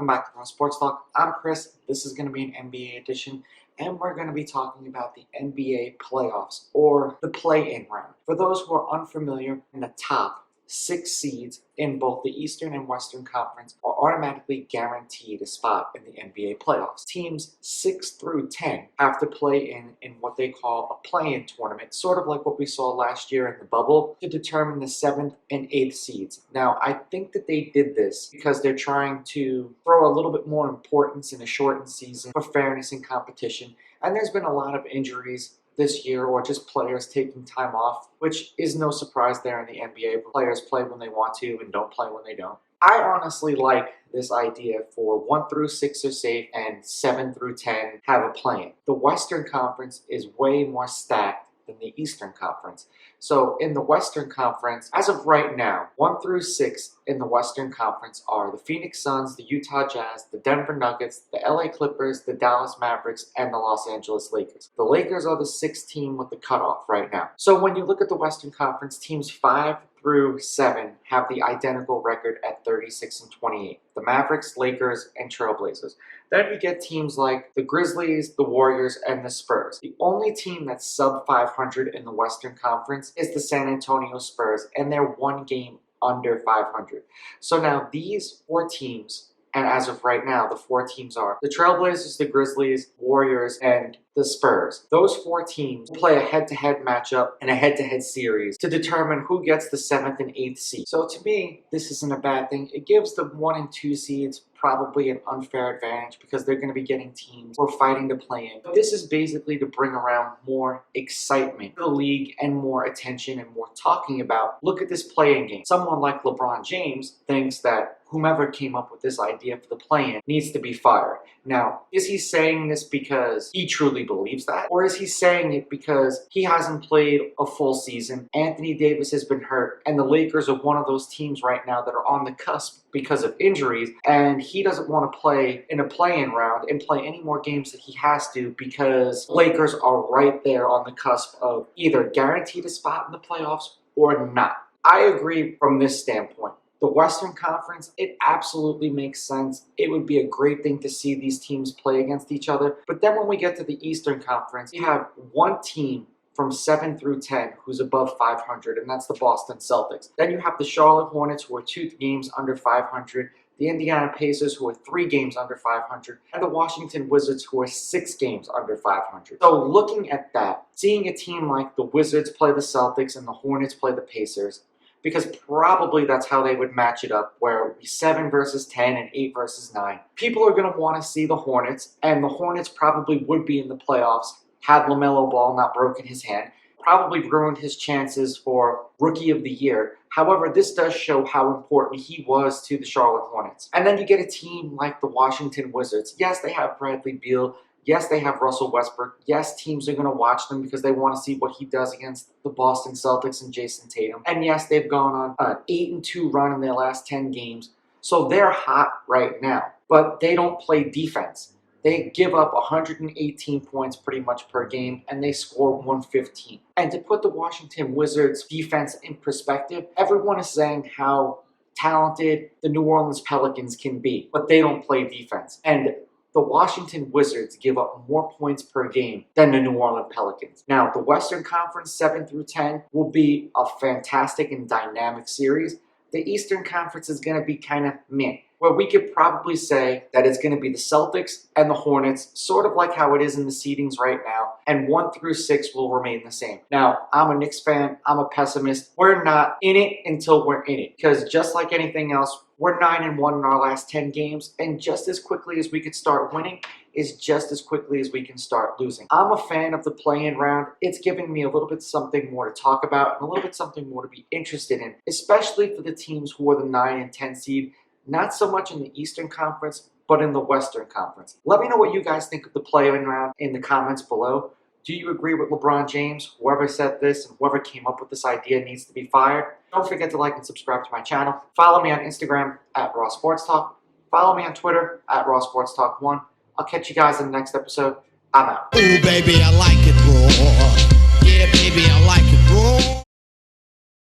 back to Raw Sports Talk. I'm Chris. This is going to be an NBA edition, and we're going to be talking about the NBA playoffs, or the play-in round. For those who are unfamiliar, in the top 6 seeds in both the Eastern and Western Conference are automatically guaranteed a spot in the NBA playoffs. Teams 6 through 10 have to play in what they call a play-in tournament, sort of like what we saw last year in the bubble, to determine the 7th and 8th seeds. Now, I think that they did this because they're trying to throw a little bit more importance in a shortened season for fairness and competition, and there's been a lot of injuries this year, or just players taking time off, which is no surprise there in the NBA. Players play when they want to and don't play when they don't. I honestly like this idea for 1 through 6 are safe and 7 through 10 have a play-in. The Western Conference is way more stacked than the Eastern Conference. So in the Western Conference, as of right now, 1 through 6 in the Western Conference are the Phoenix Suns, the Utah Jazz, the Denver Nuggets, the LA Clippers, the Dallas Mavericks, and the Los Angeles Lakers. The Lakers are the 6th team with the cutoff right now. So when you look at the Western Conference, teams 5 through 7 have the identical record at 36 and 28. The Mavericks, Lakers, and Trailblazers. Then you get teams like the Grizzlies, the Warriors, and the Spurs. The only team that's sub 500 in the Western Conference is the San Antonio Spurs, and they're 1 game under 500. So now these 4 teams, and as of right now, the 4 teams are the Trailblazers, the Grizzlies, Warriors, and the Spurs. Those 4 teams play a head-to-head matchup and a head-to-head series to determine who gets the 7th and 8th seed. So to me, this isn't a bad thing. It gives the 1 and 2 seeds probably an unfair advantage because they're going to be getting teams who are fighting to play in. But this is basically to bring around more excitement to the league and more attention and more talking about, look at this play-in game. Someone like Lebron James thinks that whomever came up with this idea for the play-in needs to be fired. Now, is he saying this because he truly believes that? Or is he saying it because he hasn't played a full season, Anthony Davis has been hurt, and the Lakers are one of those teams right now that are on the cusp because of injuries, and he doesn't want to play in a play-in round and play any more games that he has to because Lakers are right there on the cusp of either guaranteed a spot in the playoffs or not. I agree from this standpoint. The Western Conference, it absolutely makes sense. It would be a great thing to see these teams play against each other. But then when we get to the Eastern Conference, you have 1 team from 7 through 10 who's above 500, and that's the Boston Celtics. Then you have the Charlotte Hornets, who are 2 games under 500, the Indiana Pacers, who are 3 games under 500, and the Washington Wizards, who are 6 games under 500. So looking at that, seeing a team like the Wizards play the Celtics and the Hornets play the Pacers, because probably that's how they would match it up, where it would be 7 versus 10 and 8 versus 9. People are going to want to see the Hornets, and the Hornets probably would be in the playoffs had LaMelo Ball not broken his hand. Probably ruined his chances for Rookie of the Year. However, this does show how important he was to the Charlotte Hornets. And then you get a team like the Washington Wizards. Yes, they have Bradley Beal. Yes, they have Russell Westbrook. Yes, teams are going to watch them because they want to see what he does against the Boston Celtics and Jason Tatum. And yes, they've gone on an 8-2 run in their last 10 games. So they're hot right now. But they don't play defense. They give up 118 points pretty much per game, and they score 115. And to put the Washington Wizards defense in perspective, everyone is saying how talented the New Orleans Pelicans can be, but they don't play defense. And the Washington Wizards give up more points per game than the New Orleans Pelicans. Now, the Western Conference 7 through 10 will be a fantastic and dynamic series. The Eastern Conference is going to be kind of meh, where we could probably say that it's going to be the Celtics and the Hornets, sort of like how it is in the seedings right now, and 1 through 6 will remain the same. Now, I'm a Knicks fan. I'm a pessimist. We're not in it until we're in it, because just like anything else, we're 9-1 in our last 10 games, and just as quickly as we could start winning is just as quickly as we can start losing. I'm a fan of the play-in round. It's giving me a little bit something more to talk about and a little bit something more to be interested in, especially for the teams who are the 9 and 10 seed, not so much in the Eastern Conference, but in the Western Conference. Let me know what you guys think of the play-in round in the comments below. Do you agree with LeBron James? Whoever said this and whoever came up with this idea needs to be fired. Don't forget to like and subscribe to my channel. Follow me on Instagram at Raw Sports Talk. Follow me on Twitter at Raw Sports Talk 1. I'll catch you guys in the next episode. I'm out. Ooh, baby, I like it raw.